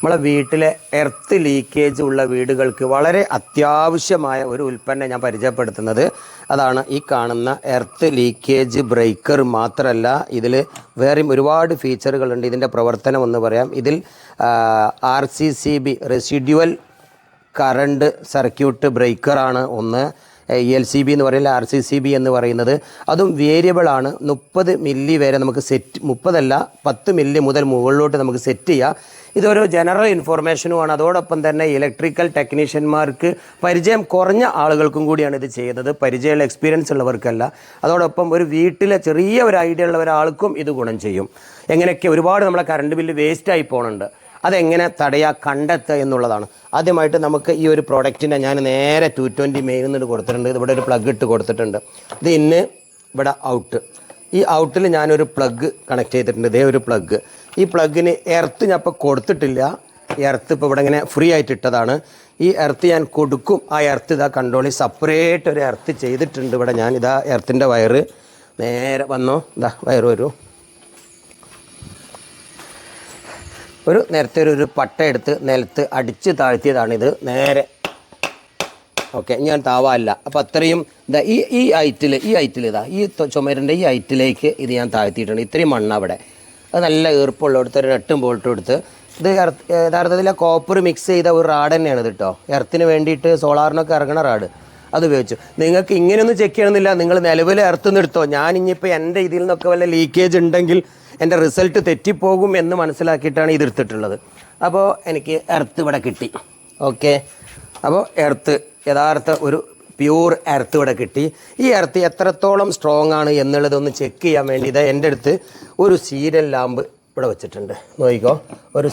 നമ്മളെ വീട്ടിലെ earth leakage ഉള്ള വീടുകൾക്ക് വളരെ അത്യാവശ്യമായ ഒരു ഉൽപ്പന്നം ഞാൻ പരിചയപ്പെടുത്തുന്നത് അതാണ് ഈ കാണുന്ന എർത്ത് ലീക്കേജ് ബ്രേക്കർ. മാത്രമല്ല ഇതിൽ വേറെയും ഒരുപാട് ഫീച്ചറുകളുണ്ട്. ഇതിൻ്റെ പ്രവർത്തനം എന്ന് പറയാം. ഇതിൽ RCCB റെസിഡ്യുവൽ കറണ്ട് സർക്യൂട്ട് ബ്രേക്കറാണ് ഒന്ന്. LCB എന്ന് പറയുന്നത് RCCB എന്ന് പറയുന്നത് അതും വേരിയബിളാണ്. 30 മില്ലി വരെ നമുക്ക് സെറ്റ്, 30 അല്ല 10 മില്ലി മുതൽ മുകളിലോട്ട് നമുക്ക് സെറ്റ് ചെയ്യാം. ഇതൊരു ജനറൽ ഇൻഫോർമേഷനുമാണ്. അതോടൊപ്പം തന്നെ ഇലക്ട്രിക്കൽ ടെക്നീഷ്യന്മാർക്ക്, പരിചയം കുറഞ്ഞ ആളുകൾക്കും കൂടിയാണ് ഇത് ചെയ്യുന്നത്, പരിചയമുള്ള എക്സ്പീരിയൻസ് ഉള്ളവർക്കല്ല. അതോടൊപ്പം ഒരു വീട്ടിലെ ചെറിയ ഒരു ഐഡിയ ഉള്ള ഒരാൾക്കും ഇത് ഗുണം ചെയ്യും. എങ്ങനെയൊക്കെ ഒരുപാട് നമ്മളെ കറണ്ട് ബില്ല് വേസ്റ്റായി പോകുന്നുണ്ട്, അതെങ്ങനെ കണ്ടെത്തുക എന്നുള്ളതാണ്. ആദ്യമായിട്ട് നമുക്ക് ഈ ഒരു പ്രോഡക്റ്റിനെ ഞാൻ നേരെ 220 മെയിനിൽ നിന്ന് കൊടുത്തിട്ടുണ്ട്. ഇവിടെ ഒരു പ്ലഗ് ഇട്ട് കൊടുത്തിട്ടുണ്ട്. ഇത് ഇന്ന് ഇവിടെ ഔട്ട്. ഈ ഔട്ടിൽ ഞാനൊരു പ്ലഗ് കണക്ട് ചെയ്തിട്ടുണ്ട്. ഇതേ ഒരു പ്ലഗ്. ഈ പ്ലഗിന് എർത്ത് ഞാൻ ഇപ്പോൾ കൊടുത്തിട്ടില്ല. എർത്ത് ഇപ്പോൾ ഇവിടെ ഇങ്ങനെ ഫ്രീ ആയിട്ട് ഇട്ടതാണ്. ഈ എർത്ത് ഞാൻ കൊടുക്കും. ആ എർത്ത് ഇതാ കൺട്രോൾ സെപ്പറേറ്റ് ഒരു എർത്ത് ചെയ്തിട്ടുണ്ട്. ഇവിടെ ഞാൻ ഇതാ എർത്തിൻ്റെ വയറ് നേരെ വന്നോ, ഇതാ വയറ് വരൂ. നേരത്തെ ഒരു പട്ട എടുത്ത് നിലത്ത് അടിച്ച് താഴ്ത്തിയതാണിത്. നേരെ ഓക്കെ, ഞാൻ താവാല്ല. അപ്പോൾ അത്രയും ഇതാ ഈ ഹൈറ്റിൽ ഇതാ ഈ ചുമരിൻ്റെ ഈ ഹൈറ്റിലേക്ക് ഇത് ഞാൻ താഴ്ത്തിയിട്ടുണ്ട്. ഇത്രയും മണ്ണ് അവിടെ, അത് നല്ല ഈർപ്പുള്ളടുത്ത് ഒരു 8 ബോൾട്ട് എടുത്ത്. ഇത് യഥാർത്ഥത്തിൽ കോപ്പർ മിക്സ് ചെയ്ത ഒരു റാഡ് തന്നെയാണ് ഇത് കേട്ടോ. എർത്തിന് വേണ്ടിയിട്ട് സോളാറിനൊക്കെ ഇറങ്ങണ റാഡ് അത് ഉപയോഗിച്ചു. നിങ്ങൾക്ക് ഇങ്ങനെയൊന്നും ചെക്ക് ചെയ്യണമെന്നില്ല. നിങ്ങൾ നിലവിൽ എർത്തുനിന്ന് എടുത്തോ. ഞാൻ ഇനിയിപ്പോൾ എൻ്റെ ഇതിൽ നിന്നൊക്കെ വല്ല ലീക്കേജ് ഉണ്ടെങ്കിൽ എൻ്റെ റിസൾട്ട് തെറ്റിപ്പോകും എന്ന് മനസ്സിലാക്കിയിട്ടാണ് ഇതെടുത്തിട്ടുള്ളത്. അപ്പോൾ എനിക്ക് എർത്ത് ഇവിടെ കിട്ടി. ഓക്കെ, അപ്പോൾ എർത്ത് യഥാർത്ഥ ഒരു പ്യൂർ എർത്ത് ഇവിടെ കിട്ടി. ഈ എർത്ത് എത്രത്തോളം സ്ട്രോങ് ആണ് എന്നുള്ളതൊന്ന് ചെക്ക് ചെയ്യാൻ വേണ്ടി ഇത് എൻ്റെ അടുത്ത് ഒരു സീരിയൽ ലാമ്പ് ഇവിടെ വെച്ചിട്ടുണ്ട്. നോക്കിക്കോ, ഒരു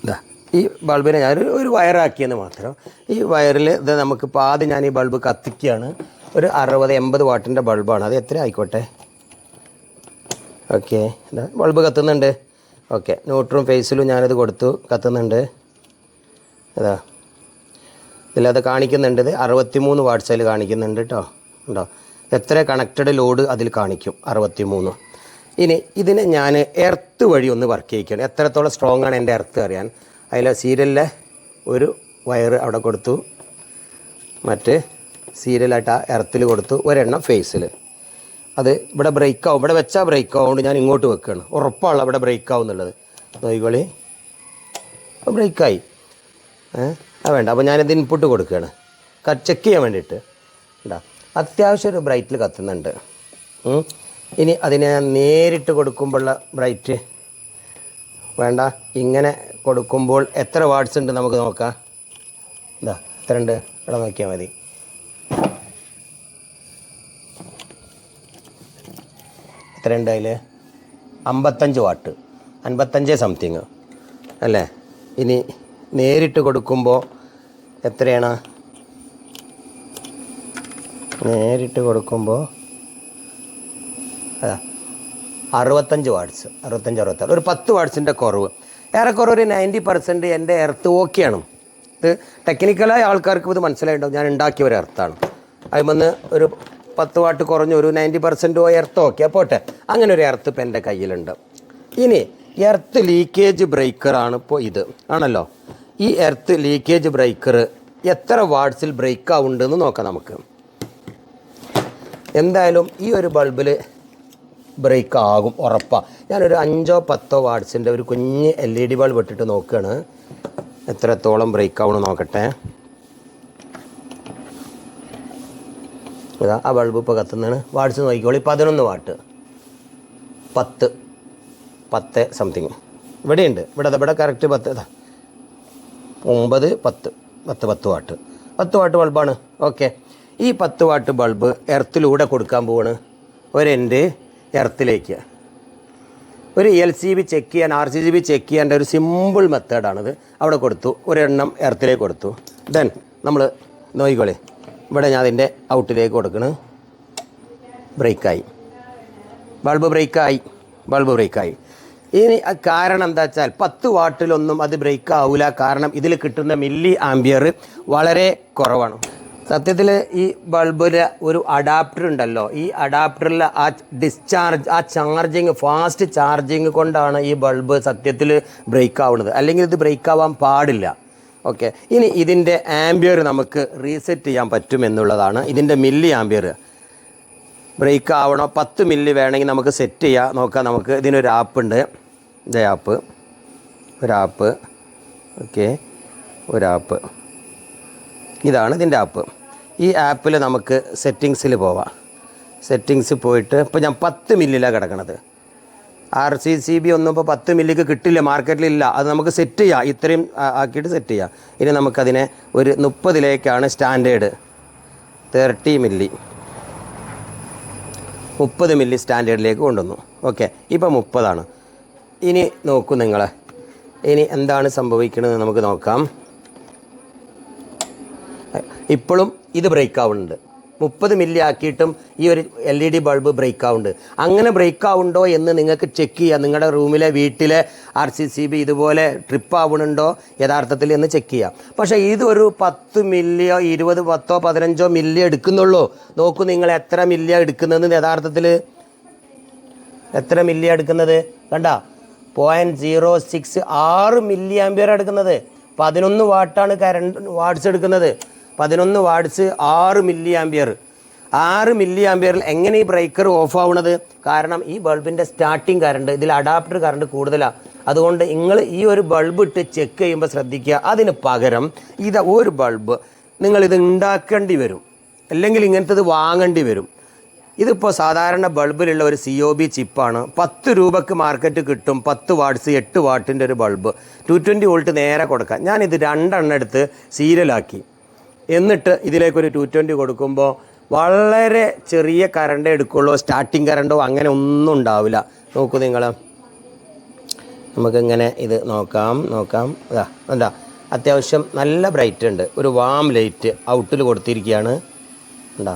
ഇതാ ഈ ബൾബിനെ ഞാൻ ഒരു വയറാക്കിയെന്ന് മാത്രം. ഈ വയറിൽ ഇത് നമുക്ക് ആദ്യം ഞാൻ ഈ ബൾബ് കത്തിക്കുകയാണ്. ഒരു 60-80 വാട്ടിൻ്റെ ബൾബാണ്. അത് എത്ര ആയിക്കോട്ടെ. ഓക്കെ, ഇതാ ബൾബ് കത്തുന്നുണ്ട്. ഓക്കെ, ന്യൂട്രും ഫേസിലും ഞാനിത് കൊടുത്തു, കത്തുന്നുണ്ട്. ഇതാ ഇതിലത് കാണിക്കുന്നുണ്ട്. ഇത് 63 വാട്ട്സിൽ കാണിക്കുന്നുണ്ട് കേട്ടോ. ഉണ്ടോ, എത്ര കണക്റ്റഡ് ലോഡ് അതിൽ കാണിക്കും, 63. ഇനി ഇതിനെ ഞാൻ എർത്ത് വഴി ഒന്ന് വർക്ക് ചെയ്യിക്കണം. എത്രത്തോളം സ്ട്രോങ് ആണ് എൻ്റെ എർത്ത് അറിയാൻ. അതിൽ സീരിയലിലെ ഒരു വയർ അവിടെ കൊടുത്തു, മറ്റ് സീരിയലായിട്ട് ആ എർത്തിൽ കൊടുത്തു, ഒരെണ്ണം ഫേസിൽ. അത് ഇവിടെ ബ്രേക്ക് ആവും. ഇവിടെ വെച്ചാൽ ബ്രേക്ക് ആവുകൊണ്ട് ഞാൻ ഇങ്ങോട്ട് വെക്കുകയാണ്. ഉറപ്പാണല്ലോ ഇവിടെ ബ്രേക്ക് ആവും എന്നുള്ളത്. നോക്കിക്കോളി, അപ്പോൾ ബ്രേക്കായി. വേണ്ട, അപ്പോൾ ഞാനിത് ഇൻപുട്ട് കൊടുക്കുകയാണ് ചെക്ക് ചെയ്യാൻ വേണ്ടിയിട്ട്. ഉണ്ടാ അത്യാവശ്യം ഒരു ബ്രൈറ്റിൽ കത്തുന്നുണ്ട്. ഇനി അതിനെ നേരിട്ട് കൊടുക്കുമ്പോഴുള്ള ബ്രൈറ്റ് വേണ്ട, ഇങ്ങനെ കൊടുക്കുമ്പോൾ എത്ര വാട്ട്സ് ഉണ്ട് നമുക്ക് നോക്കാം. ഇതാ എത്ര ഉണ്ട് ഇവിടെ നോക്കിയാൽ മതി. എത്ര ഉണ്ട് അതിൽ? 55 വാട്ട്, 55 സംതിങ് അല്ലേ. ഇനി നേരിട്ട് കൊടുക്കുമ്പോൾ എത്രയാണ്? നേരിട്ട് കൊടുക്കുമ്പോൾ 65 വാട്ട്സ്, 65-66, ഒരു 10 വാട്ട്സിൻ്റെ കുറവ്. ഏറെക്കുറെ ഒരു 90% എൻ്റെ എർത്ത് ഓക്കെയാണ്. ഇത് ടെക്നിക്കലായ ആൾക്കാർക്ക് ഇത് മനസ്സിലായിട്ടുണ്ടാവും. ഞാൻ ഉണ്ടാക്കിയ ഒരു എർത്താണ്. അതിൽ ഒരു 10 വാട്ട് കുറഞ്ഞ് ഒരു 90% എർത്ത് ഓക്കെ പോട്ടെ. അങ്ങനെ ഒരു എർത്ത് ഇപ്പം എൻ്റെ കയ്യിലുണ്ട്. ഇനി എർത്ത് ലീക്കേജ് ബ്രേക്കറാണ് ഇപ്പോൾ ഇത് ആണല്ലോ. ഈ എർത്ത് ലീക്കേജ് ബ്രേക്കർ എത്ര വാട്ട്സിൽ ബ്രേക്ക് ആവുന്നുണ്ടെന്ന് നോക്കാം നമുക്ക്. എന്തായാലും ഈ ഒരു ബൾബിൽ ബ്രേക്ക് ആകും ഉറപ്പാണ്. ഞാനൊരു 5-10 വാട്ട്സിൻ്റെ ഒരു കുഞ്ഞ് LED ബൾബ് ഇട്ടിട്ട് നോക്കുകയാണ് എത്രത്തോളം ബ്രേക്ക് ആവണം നോക്കട്ടെ. ഇതാ ആ ബൾബ് ഇപ്പോൾ കത്തുന്നതാണ്. വാട്ട്സ് നോക്കിക്കോളി, 11 വാട്ട്, 10 സംതിങ് ഇവിടെയുണ്ട്. ഇവിടെ കറക്റ്റ് 10, 9, 10 വാട്ട്, 10 വാട്ട് ബൾബാണ്. ഓക്കെ, ഈ 10 വാട്ട് ബൾബ് എർത്തിലൂടെ കൊടുക്കാൻ പോവാണ്. ഒരെൻ്റെ എർത്തിലേക്ക് ഒരു LCB ചെക്ക് ചെയ്യാൻ, RCCB ചെക്ക് ചെയ്യേണ്ട ഒരു സിമ്പിൾ മെത്തേഡാണിത്. അവിടെ കൊടുത്തു, ഒരെണ്ണം എർത്തിലേക്ക് കൊടുത്തു. ദെൻ നമ്മൾ നോക്കിക്കോളി, ഇവിടെ ഞാൻ അതിൻ്റെ ഔട്ടിലേക്ക് കൊടുക്കണ്. ബ്രേക്കായി, ബൾബ് ബ്രേക്കായി. ഇനി കാരണം എന്താ വെച്ചാൽ 10 വാട്ടിലൊന്നും അത് ബ്രേക്ക് ആവില്ല. കാരണം ഇതിൽ കിട്ടുന്ന മില്ലി ആംബിയർ വളരെ കുറവാണ്. സത്യത്തിൽ ഈ ബൾബിൽ ഒരു അഡാപ്റ്റർ ഉണ്ടല്ലോ, ഈ അഡാപ്റ്ററിൽ ആ ഡിസ്ചാർജ്, ആ ചാർജിങ്, ഫാസ്റ്റ് ചാർജിങ് കൊണ്ടാണ് ഈ ബൾബ് സത്യത്തിൽ ബ്രേക്ക് ആവുന്നത്. അല്ലെങ്കിൽ ഇത് ബ്രേക്ക് ആവാൻ പാടില്ല. ഓക്കെ, ഇനി ഇതിൻ്റെ ആംബിയർ നമുക്ക് റീസെറ്റ് ചെയ്യാൻ പറ്റുമെന്നുള്ളതാണ്. ഇതിൻ്റെ മില്ലി ആംബിയർ ബ്രേക്ക് ആവണോ 10 മില്ലി വേണമെങ്കിൽ നമുക്ക് സെറ്റ് ചെയ്യാം. നോക്കാം, നമുക്ക് ഇതിനൊരു ആപ്പ് ഉണ്ട്. ഇതേ ആപ്പ്, ഒരാപ്പ്. ഓക്കെ, ഒരാപ്പ്, ഇതാണ് ഇതിൻ്റെ ആപ്പ്. ഈ ആപ്പിൽ നമുക്ക് സെറ്റിങ്സിൽ പോവാം. സെറ്റിങ്സ് പോയിട്ട് ഇപ്പോൾ ഞാൻ 10 മില്ലിലാണ് കിടക്കണത്. RCCB ഒന്നും ഇപ്പോൾ 10 മില്ലിക്ക് കിട്ടില്ല, മാർക്കറ്റിലില്ല. അത് നമുക്ക് സെറ്റ് ചെയ്യാം, ഇത്രയും ആക്കിയിട്ട് സെറ്റ് ചെയ്യാം. ഇനി നമുക്കതിനെ ഒരു 30ലേക്കാണ് സ്റ്റാൻഡേർഡ്. 30 മില്ലി, 30 മില്ലി സ്റ്റാൻഡേർഡിലേക്ക് കൊണ്ടുവന്നു. ഓക്കെ, ഇപ്പോൾ 30ആണ്. ഇനി നോക്കൂ നിങ്ങൾ, ഇനി എന്താണ് സംഭവിക്കുന്നത് നമുക്ക് നോക്കാം. ഇപ്പോഴും ഇത് ബ്രേക്ക് ആവുന്നുണ്ട്. 30 മില്ലി ആക്കിയിട്ടും ഈ ഒരു LED ബൾബ് ബ്രേക്ക് ആവുന്നുണ്ട്. അങ്ങനെ ബ്രേക്ക് ആവുന്നുണ്ടോ എന്ന് നിങ്ങൾക്ക് ചെക്ക് ചെയ്യാം. നിങ്ങളുടെ റൂമിലെ, വീട്ടിലെ RCCB ഇതുപോലെ ട്രിപ്പ് ആവുന്നുണ്ടോ യഥാർത്ഥത്തിൽ എന്ന് ചെക്ക് ചെയ്യാം. പക്ഷേ ഇതൊരു 10 മില്ലിയോ 20, 10, 15 മില്ലി എടുക്കുന്നുള്ളൂ. നോക്കൂ നിങ്ങൾ എത്ര മില്ലിയാണ് എടുക്കുന്നതെന്ന്. യഥാർത്ഥത്തിൽ എത്ര മില്ലിയാണ് എടുക്കുന്നത് കണ്ട, 0.06 6 മില്ലി ആംബിയർ എടുക്കുന്നത്. 11 വാട്ടാണ് വാട്ട്സ് എടുക്കുന്നത്. 11 വാട്ട്സ് 6 മില്ലി ആംബിയർ. 6 മില്ലി ആംബിയറിൽ എങ്ങനെ ഈ ബ്രേക്കർ ഓഫ് ആവുന്നത്? കാരണം ഈ ബൾബിൻ്റെ സ്റ്റാർട്ടിങ് കറണ്ട്, ഇതിൽ അഡാപ്റ്റർ കറണ്ട് കൂടുതലാണ്. അതുകൊണ്ട് നിങ്ങൾ ഈ ഒരു ബൾബ് ഇട്ട് ചെക്ക് ചെയ്യുമ്പോൾ ശ്രദ്ധിക്കുക. അതിന് പകരം ഒരു ബൾബ് നിങ്ങളിത് ഉണ്ടാക്കേണ്ടി വരും, അല്ലെങ്കിൽ ഇങ്ങനത്തത് വാങ്ങേണ്ടി വരും. ഇതിപ്പോൾ സാധാരണ ബൾബിലുള്ള ഒരു COB ചിപ്പാണ്. 10 രൂപക്ക് മാർക്കറ്റ് കിട്ടും. 10 വാട്ട്സ് 8 വാട്ടിൻ്റെ ഒരു ബൾബ്, 220 വോൾട്ട് നേരെ കൊടുക്കാം. ഞാനിത് 2 എണ്ണം എടുത്ത് സീരിയലാക്കി, എന്നിട്ട് ഇതിലേക്കൊരു 220 കൊടുക്കുമ്പോൾ വളരെ ചെറിയ കറണ്ട് എടുക്കുള്ളൂ. സ്റ്റാർട്ടിങ് കറണ്ടോ അങ്ങനെ ഒന്നും ഉണ്ടാവില്ല. നോക്കൂ നിങ്ങൾ, നമുക്കിങ്ങനെ ഇത് നോക്കാം. അതാ എന്താ, അത്യാവശ്യം നല്ല ബ്രൈറ്റ് ഉണ്ട്. ഒരു വാം ലൈറ്റ് ഔട്ടിൽ കൊടുത്തിരിക്കുകയാണ്. ഉണ്ടാ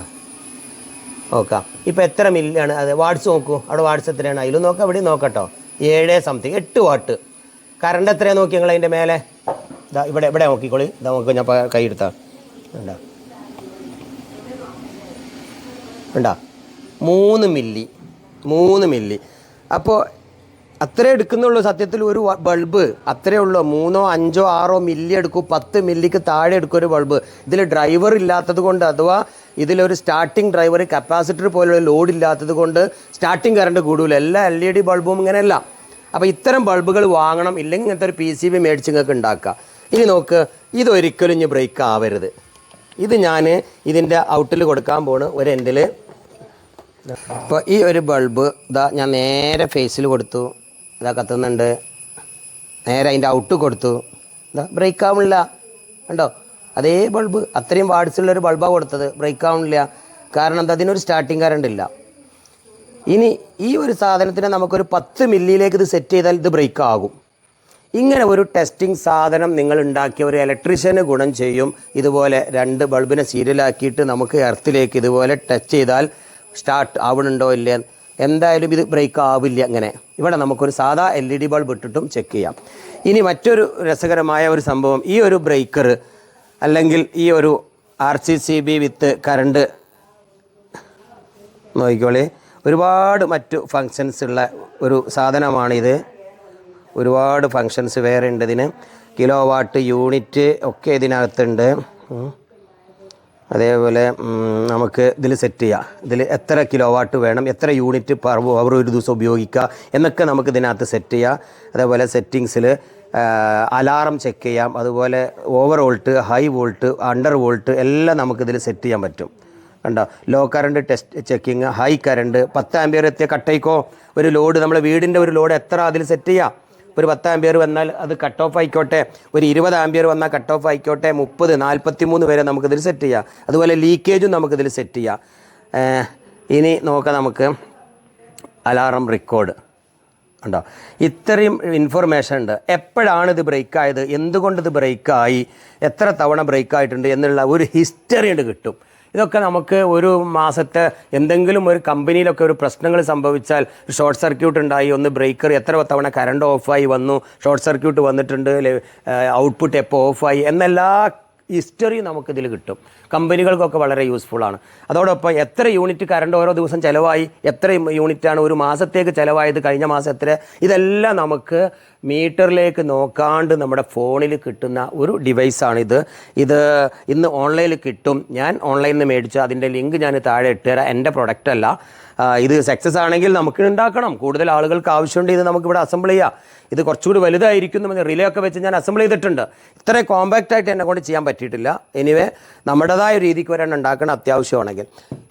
നോക്കാം. ഇപ്പോൾ എത്ര മില്ലിയാണ് അത്? വാട്ട്സ് നോക്കൂ, അവിടെ വാട്ട്സ് എത്രയാണ്? അതിലും നോക്കാം, ഇവിടെ നോക്കട്ടോ. 7 സംതിങ്, 8 വാട്ട്. കറണ്ട് എത്രയാണ് നോക്കി നിങ്ങൾ അതിൻ്റെ മേലെ? ഇതാ ഇവിടെ നോക്കിക്കോളി. ഇതാ നോക്കുക, ഞാൻ കൈ എടുത്താൽ ഉണ്ടാ 3 മില്ലി. അപ്പോൾ അത്രേ എടുക്കുന്നുള്ളൂ സത്യത്തിൽ. ഒരു ബൾബ് അത്രേ ഉള്ളൂ. 3, 5, 6 മില്ലി എടുക്കും. 10 മില്ലിക്ക് താഴെ എടുക്കും ഒരു ബൾബ്. ഇതിൽ ഡ്രൈവർ ഇല്ലാത്തത് കൊണ്ട്, അഥവാ ഇതിലൊരു സ്റ്റാർട്ടിങ് ഡ്രൈവർ, കപ്പാസിറ്റർ പോലുള്ള ലോഡ് ഇല്ലാത്തത് കൊണ്ട് സ്റ്റാർട്ടിങ് കറണ്ട് കൂടുതൽ. എല്ലാ LED ബൾബും ഇങ്ങനെയല്ല. അപ്പോൾ ഇത്തരം ബൾബുകൾ വാങ്ങണം. ഇല്ലെങ്കിൽ ഇങ്ങനത്തെ ഒരു PCB മേടിച്ച് നിങ്ങൾക്ക് ഉണ്ടാക്കാം. ഇനി നോക്ക്, ഇതൊരിക്കലും ഇനി ബ്രേക്ക് ആവരുത്. ഇത് ഞാൻ ഇതിൻ്റെ ഔട്ടിൽ കൊടുക്കാൻ പോണ് ഒരു എൻഡിൽ. ഇപ്പോൾ ഈ ഒരു ബൾബ് ഇതാ ഞാൻ നേരെ ഫേസിൽ കൊടുത്തു. ഇതാ കത്തുന്നുണ്ട്. നേരെ അതിൻ്റെ ഔട്ട് കൊടുത്തു. ഇതാ ബ്രേക്ക് ആവുന്നില്ല. കണ്ടോ, അതേ ബൾബ്, അത്രയും വാട്ട്സുള്ളൊരു ബൾബാണ് കൊടുത്തത്. ബ്രേക്ക് ആവുന്നില്ല. കാരണം എന്താ, അതിനൊരു സ്റ്റാർട്ടിങ് കറണ്ട് ഇല്ല. ഇനി ഈ ഒരു സാധനത്തിനെ നമുക്കൊരു 10 മില്ലിയിലേക്ക് ഇത് സെറ്റ് ചെയ്താൽ ഇത് ബ്രേക്ക് ആകും. ഇങ്ങനെ ഒരു ടെസ്റ്റിംഗ് സാധനം നിങ്ങൾ ഉണ്ടാക്കിയ ഒരു ഇലക്ട്രീഷ്യന് ഗുണം ചെയ്യും. ഇതുപോലെ 2 ബൾബിനെ സീരിയലാക്കിയിട്ട് നമുക്ക് എർത്തിലേക്ക് ഇതുപോലെ ടച്ച് ചെയ്താൽ സ്റ്റാർട്ട് ആവണുണ്ടോ ഇല്ല, എന്തായാലും ഇത് ബ്രേക്ക് ആവില്ല. അങ്ങനെ ഇവിടെ നമുക്കൊരു സാധാ LED ബൾബ് ഇട്ടിട്ടും ചെക്ക് ചെയ്യാം. ഇനി മറ്റൊരു രസകരമായ ഒരു സംഭവം, ഈ ഒരു ബ്രേക്കർ അല്ലെങ്കിൽ ഈ ഒരു RCCB വിത്ത് കറണ്ട് നോക്കിക്കോളി, ഒരുപാട് മറ്റു ഫങ്ഷൻസ് ഉള്ള ഒരു സാധനമാണിത്. ഒരുപാട് ഫങ്ഷൻസ് വേറെ ഉണ്ട് ഇതിന്. കിലോ വാട്ട്, യൂണിറ്റ് ഒക്കെ ഇതിനകത്തുണ്ട്. അതേപോലെ നമുക്ക് ഇതിൽ സെറ്റ് ചെയ്യാം. ഇതിൽ എത്ര കിലോ വാട്ട് വേണം, എത്ര യൂണിറ്റ് പെർ അവർ ഒരു ദിവസം ഉപയോഗിക്കുക എന്നൊക്കെ നമുക്ക് ഇതിനകത്ത് സെറ്റ് ചെയ്യാം. അതേപോലെ സെറ്റിങ്സിൽ അലാറം ചെക്ക് ചെയ്യാം. അതുപോലെ over volt, high volt, under volt എല്ലാം നമുക്കിതിൽ സെറ്റ് ചെയ്യാൻ പറ്റും. കണ്ടോ, low current test checking, high current, 10 ampere എത്തിയ കട്ടയിക്കോ. ഒരു ലോഡ്, നമ്മുടെ വീടിൻ്റെ ഒരു ലോഡ് എത്ര അതിൽ സെറ്റ് ചെയ്യാം. ഒരു 10 ആംപിയർ വന്നാൽ അത് കട്ട് ഓഫ് ആയിക്കോട്ടെ. ഒരു 20 ആംപിയർ വന്നാൽ കട്ട് ഓഫ് ആയിക്കോട്ടെ. 30, 43 വരെ നമുക്കിതിൽ സെറ്റ് ചെയ്യാം. അതുപോലെ ലീക്കേജും നമുക്കിതിൽ സെറ്റ് ചെയ്യാം. ഇനി നോക്കാം, നമുക്ക് അലാറം റെക്കോർഡ് ഉണ്ടോ. ഇത്രയും ഇൻഫർമേഷൻ ഉണ്ട്. എപ്പോഴാണ് ഇത് ബ്രേക്ക് ആയത്, എന്തുകൊണ്ട് ഇത് ബ്രേക്കായി, എത്ര തവണ ബ്രേക്ക് ആയിട്ടുണ്ട് എന്നുള്ള ഒരു ഹിസ്റ്ററി ഉണ്ട് കിട്ടും. ഇതൊക്കെ നമുക്ക് ഒരു മാസത്തെ എന്തെങ്കിലും ഒരു കമ്പനിയിലൊക്കെ ഒരു പ്രശ്നങ്ങൾ സംഭവിച്ചാൽ, ഷോർട്ട് സർക്യൂട്ട് ഉണ്ടായി, ഒന്ന് ബ്രേക്കർ എത്ര തവണ കറണ്ട് ഓഫായി വന്നു, ഷോർട്ട് സർക്യൂട്ട് വന്നിട്ടുണ്ട്, ഔട്ട്പുട്ട് എപ്പോൾ ഓഫായി എന്നെല്ലാ ഹിസ്റ്ററി നമുക്കിതിൽ കിട്ടും. കമ്പനികൾക്കൊക്കെ വളരെ യൂസ്ഫുള്ളാണ്. അതോടൊപ്പം എത്ര യൂണിറ്റ് കറണ്ട് ഓരോ ദിവസം ചിലവായി, എത്ര യൂണിറ്റാണ് ഒരു മാസത്തേക്ക് ചിലവായത്, കഴിഞ്ഞ മാസം എത്ര, ഇതെല്ലാം നമുക്ക് മീറ്ററിലേക്ക് നോക്കാണ്ട് നമ്മുടെ ഫോണിൽ കിട്ടുന്ന ഒരു ഡിവൈസാണിത്. ഇത് ഇന്ന് ഓൺലൈനിൽ കിട്ടും. ഞാൻ ഓൺലൈനിൽ നിന്ന് മേടിച്ചു, അതിൻ്റെ ലിങ്ക് ഞാൻ താഴെ ഇട്ടുതരാം. എൻ്റെ പ്രൊഡക്റ്റ് അല്ല. ഇത് സക്സസ് ആണെങ്കിൽ നമുക്ക് ഉണ്ടാക്കണം. കൂടുതൽ ആളുകൾക്ക് ആവശ്യമുണ്ട്. ഇത് നമുക്കിവിടെ അസംബിൾ ചെയ്യാം. ഇത് കുറച്ചുകൂടി വലുതായിരിക്കും. റിലേ ഒക്കെ വെച്ച് ഞാൻ അസംബിൾ ചെയ്തിട്ടുണ്ട്. ഇത്ര കോമ്പാക്റ്റ് ആയിട്ട് എന്നെ കൊണ്ട് ചെയ്യാൻ പറ്റിയിട്ടില്ല. എനിവേ നമ്മുടേതായ രീതിക്ക് ഒരെണ്ണം ഉണ്ടാക്കണം അത്യാവശ്യമാണെങ്കിൽ.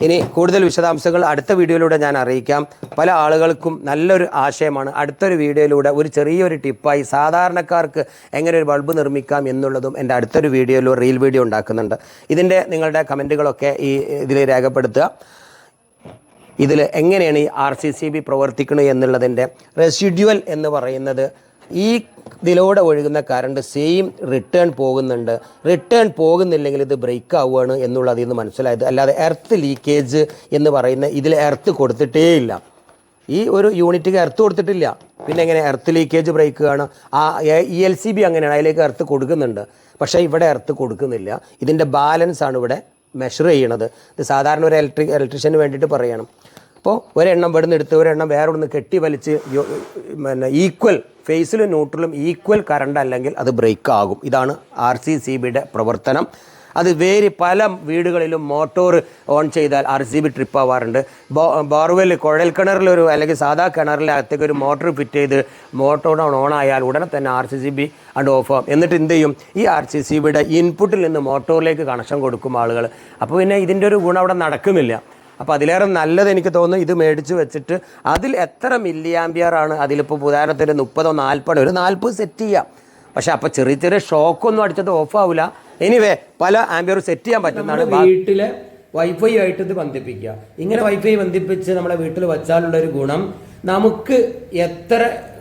ഇനി കൂടുതൽ വിശദാംശങ്ങൾ അടുത്ത വീഡിയോയിലൂടെ ഞാൻ അറിയിക്കാം. പല ആളുകൾക്കും നല്ലൊരു ആശയമാണ്. അടുത്തൊരു വീഡിയോയിലൂടെ ഒരു ചെറിയൊരു ടിപ്പായി സാധാരണക്കാർക്ക് എങ്ങനെ ഒരു ബൾബ് നിർമ്മിക്കാം എന്നുള്ളതും എൻ്റെ അടുത്തൊരു വീഡിയോയിൽ റീൽ വീഡിയോ ഉണ്ടാക്കുന്നുണ്ട്. ഇതിൻ്റെ നിങ്ങളുടെ കമൻറ്റുകളൊക്കെ ഇതിൽ രേഖപ്പെടുത്തുക. ഇതിൽ എങ്ങനെയാണ് ഈ RCCB പ്രവർത്തിക്കുന്നത് എന്നുള്ളതിൻ്റെ റെസിഡ്യുവൽ എന്ന് പറയുന്നത് ഈ ഇതിലൂടെ ഒഴുകുന്ന കറണ്ട് സെയിം റിട്ടേൺ പോകുന്നുണ്ട്. റിട്ടേൺ പോകുന്നില്ലെങ്കിൽ ഇത് ബ്രേക്ക് ആവുകയാണ് എന്നുള്ളത് ഇന്ന് മനസ്സിലായത്. അല്ലാതെ എർത്ത് ലീക്കേജ് എന്ന് പറയുന്ന ഇതിൽ എർത്ത് കൊടുത്തിട്ടേ ഇല്ല. ഈ ഒരു യൂണിറ്റിക്ക് എർത്ത് കൊടുത്തിട്ടില്ല. പിന്നെ എങ്ങനെ എർത്ത് ലീക്കേജ് ബ്രേക്ക് ആണ്? ELCB അങ്ങനെയാണ്, അതിലേക്ക് എർത്ത് കൊടുക്കുന്നുണ്ട്. പക്ഷേ ഇവിടെ എർത്ത് കൊടുക്കുന്നില്ല. ഇതിൻ്റെ ബാലൻസാണ് ഇവിടെ മെഷർ ചെയ്യണത്. ഇത് സാധാരണ ഒരു ഇലക്ട്രീഷ്യന് വേണ്ടിയിട്ട് പറയണം. അപ്പോൾ ഒരെണ്ണം ഇവിടെ നിന്ന് എടുത്ത് ഒരെണ്ണം വേറെ ഒന്ന് കെട്ടി വലിച്ച് പിന്നെ ഈക്വൽ ഫേസിലും ന്യൂട്രലും ഈക്വൽ കറണ്ട് അല്ലെങ്കിൽ അത് ബ്രേക്ക് ആകും. ഇതാണ് RCCBയുടെ പ്രവർത്തനം. അത് പല വീടുകളിലും മോട്ടോർ ഓൺ ചെയ്താൽ RCB ട്രിപ്പ് ആവാറുണ്ട്. ബോർവെൽ കുഴൽ കിണറിലൊരു അല്ലെങ്കിൽ സാധാ കിണറിലകത്തേക്ക് ഒരു മോട്ടോർ ഫിറ്റ് ചെയ്ത് മോട്ടോർ ഓൺ ആയാൽ ഉടനെ തന്നെ RCCB അത് ഓഫ് ആവും. എന്നിട്ട് എന്ത് ചെയ്യും? ഈ RCCBയുടെ ഇൻപുട്ടിൽ നിന്ന് മോട്ടോറിലേക്ക് കണക്ഷൻ കൊടുക്കും ആളുകൾ. അപ്പോൾ പിന്നെ ഇതിൻ്റെ ഒരു ഗുണം അവിടെ നടക്കുന്നില്ല. അപ്പോൾ അതിലേറെ നല്ലത് എനിക്ക് തോന്നുന്നു ഇത് മേടിച്ച് വെച്ചിട്ട് അതിൽ എത്ര മില്ലി ആംപിയറാണ്, അതിലിപ്പോൾ ഉദാഹരണത്തിന് 30-40 ഒരു 40 സെറ്റ് ചെയ്യാം. പക്ഷേ അപ്പോൾ ചെറിയ ചെറിയ ഷോക്കൊന്നും അടിച്ചത് ഓഫ് ആവില്ല. എനിവേ പല ആംപിയർ സെറ്റ് ചെയ്യാൻ പറ്റുന്നതാണ്. വീട്ടിലെ വൈഫൈ ആയിട്ട് ഇത് ബന്ധിപ്പിക്കുക. ഇങ്ങനെ വൈഫൈ ബന്ധിപ്പിച്ച് നമ്മളെ വീട്ടിൽ വെച്ചാലുള്ളൊരു ഗുണം നമുക്ക് എത്ര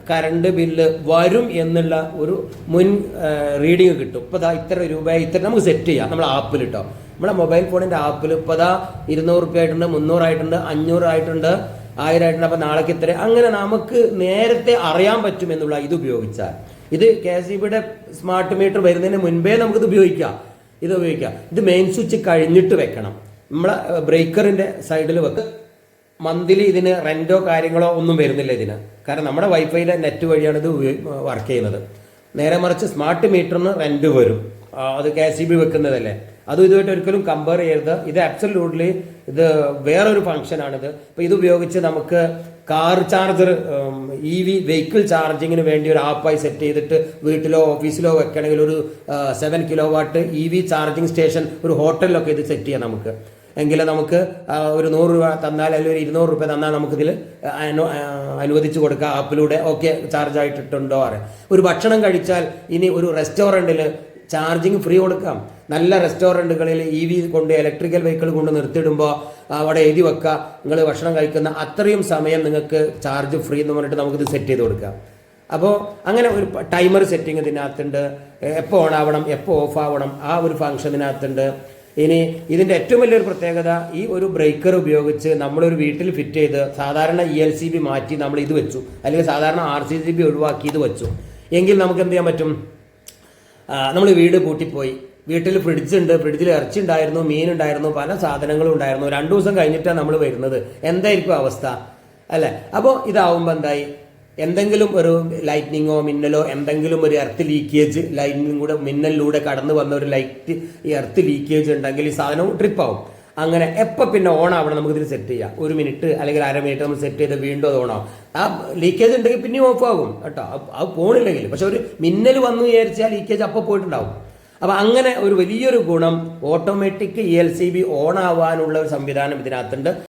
കറണ്ട് ബില്ല് വരും എന്നുള്ള ഒരു മുൻ റീഡിങ് കിട്ടും. ഇപ്പോൾ ഇത്ര രൂപ ഇത്ര നമുക്ക് സെറ്റ് ചെയ്യാം. നമ്മൾ ആപ്പിൽ കേട്ടോ, നമ്മളെ മൊബൈൽ ഫോണിൻ്റെ ആപ്പിൽ ഇപ്പോൾ 200 റുപ്യ ആയിട്ടുണ്ട്, 300 ആയിട്ടുണ്ട്, 500 ആയിട്ടുണ്ട്, 1000 ആയിട്ടുണ്ട്. അപ്പോൾ നാളേക്ക് ഇത്ര, അങ്ങനെ നമുക്ക് നേരത്തെ അറിയാൻ പറ്റും എന്നുള്ള ഇത് ഉപയോഗിച്ചാൽ. ഇത് KCBയുടെ സ്മാർട്ട് മീറ്റർ വരുന്നതിന് മുൻപേ നമുക്കിത് ഉപയോഗിക്കാം. ഇത് മെയിൻ സ്വിച്ച് കഴിഞ്ഞിട്ട് വെക്കണം. നമ്മളെ ബ്രേക്കറിൻ്റെ സൈഡിൽ വെക്ക്. മന്ത്ലി ഇതിന് റെൻറ്റോ കാര്യങ്ങളോ ഒന്നും വരുന്നില്ല ഇതിന്. കാരണം നമ്മുടെ വൈഫൈയിലെ നെറ്റ് വഴിയാണ് ഇത് വർക്ക് ചെയ്യുന്നത്. നേരെ മറിച്ച് സ്മാർട്ട് മീറ്ററിന് റെൻറ്റ് വരും. അത് KCB വെക്കുന്നതല്ലേ. അതും ഇതുമായിട്ട് ഒരിക്കലും കമ്പയർ ചെയ്യരുത്. ഇത് അബ്സല്യൂട്ട്ലി ഇത് വേറൊരു ഫംഗ്ഷനാണിത്. ഇപ്പോൾ ഇത് ഉപയോഗിച്ച് നമുക്ക് കാർ ചാർജർ EV വെഹിക്കിൾ ചാർജിങ്ങിന് വേണ്ടി ഒരു ആപ്പായി സെറ്റ് ചെയ്തിട്ട് വീട്ടിലോ ഓഫീസിലോ വെക്കണമെങ്കിൽ ഒരു 7 കിലോവാട്ട് EV ചാർജിങ് സ്റ്റേഷൻ ഒരു ഹോട്ടലിലൊക്കെ ഇത് സെറ്റ് ചെയ്യാം നമുക്ക്. എങ്കിൽ നമുക്ക് ഒരു 100 രൂപ തന്നാൽ അല്ലെങ്കിൽ ഒരു 200 രൂപ തന്നാൽ നമുക്കിതിൽ അനുവദിച്ചു കൊടുക്കുക ആപ്പിലൂടെ. ഓക്കെ, ചാർജ് ആയിട്ടിട്ടുണ്ടോ അറിയാം. ഒരു ഭക്ഷണം കഴിച്ചാൽ ഇനി ഒരു റെസ്റ്റോറൻറ്റിൽ ചാർജിങ് ഫ്രീ കൊടുക്കാം. നല്ല റെസ്റ്റോറൻറ്റുകളിൽ EV കൊണ്ട് ഇലക്ട്രിക്കൽ വെഹിക്കിൾ കൊണ്ട് നിർത്തിയിടുമ്പോൾ അവിടെ എഴുതി വെക്കുക, നിങ്ങൾ ഭക്ഷണം കഴിക്കുന്ന അത്രയും സമയം നിങ്ങൾക്ക് ചാർജ് ഫ്രീ എന്ന് പറഞ്ഞിട്ട് നമുക്കിത് സെറ്റ് ചെയ്ത് കൊടുക്കാം. അപ്പോൾ അങ്ങനെ ഒരു ടൈമർ സെറ്റിംഗ് ഇതിനകത്തുണ്ട്. എപ്പോൾ ഓൺ ആവണം, എപ്പോൾ ഓഫ് ആവണം, ആ ഒരു ഫംഗ്ഷൻ ഇതിനകത്തുണ്ട്. ഇനി ഇതിൻ്റെ ഏറ്റവും വലിയൊരു പ്രത്യേകത, ഈ ഒരു ബ്രേക്കർ ഉപയോഗിച്ച് നമ്മളൊരു വീട്ടിൽ ഫിറ്റ് ചെയ്ത് സാധാരണ ELCB മാറ്റി നമ്മൾ ഇത് വെച്ചു, അല്ലെങ്കിൽ സാധാരണ RCCB ഒഴിവാക്കി ഇത് വെച്ചു എങ്കിൽ നമുക്ക് എന്ത് ചെയ്യാൻ പറ്റും? നമ്മൾ വീട് കൂട്ടിപ്പോയി, വീട്ടിൽ ഫ്രിഡ്ജ് ഉണ്ട്, ഫ്രിഡ്ജിൽ ഇറച്ചി ഉണ്ടായിരുന്നു, മീനുണ്ടായിരുന്നു, പല സാധനങ്ങളും ഉണ്ടായിരുന്നു. 2 ദിവസം കഴിഞ്ഞിട്ടാണ് നമ്മൾ വരുന്നത്. എന്തായിരിക്കും അവസ്ഥ അല്ലേ? അപ്പോൾ ഇതാവുമ്പോൾ എന്തായി, എന്തെങ്കിലും ഒരു ലൈറ്റ്നിങ്ങോ മിന്നലോ എന്തെങ്കിലും ഒരു എർത്ത് ലീക്കേജ് ലൈറ്റിനും കൂടെ മിന്നലിലൂടെ കടന്നു വന്ന ഒരു ലൈറ്റ് ഈ എർത്ത് ലീക്കേജ് ഉണ്ടെങ്കിൽ ഈ സാധനം ട്രിപ്പാവും. അങ്ങനെ എപ്പോൾ പിന്നെ ഓൺ ആവണം നമുക്കിതിൽ സെറ്റ് ചെയ്യാം. 1 മിനിറ്റ് അല്ലെങ്കിൽ 1/2 മിനിറ്റ് നമ്മൾ സെറ്റ് ചെയ്ത് വീണ്ടും അത് ഓണാവും. ആ ലീക്കേജ് ഉണ്ടെങ്കിൽ പിന്നെയും ഓഫ് ആകും കേട്ടോ, അത് പോണില്ലെങ്കിൽ. പക്ഷെ ഒരു മിന്നൽ വന്നു വിചാരിച്ചാൽ ലീക്കേജ് അപ്പോൾ പോയിട്ടുണ്ടാവും. അപ്പോൾ അങ്ങനെ ഒരു വലിയൊരു ഗുണം ഓട്ടോമാറ്റിക് ELCB ഓൺ ആവാനുള്ള ഒരു സംവിധാനം ഇതിനകത്തുണ്ട്.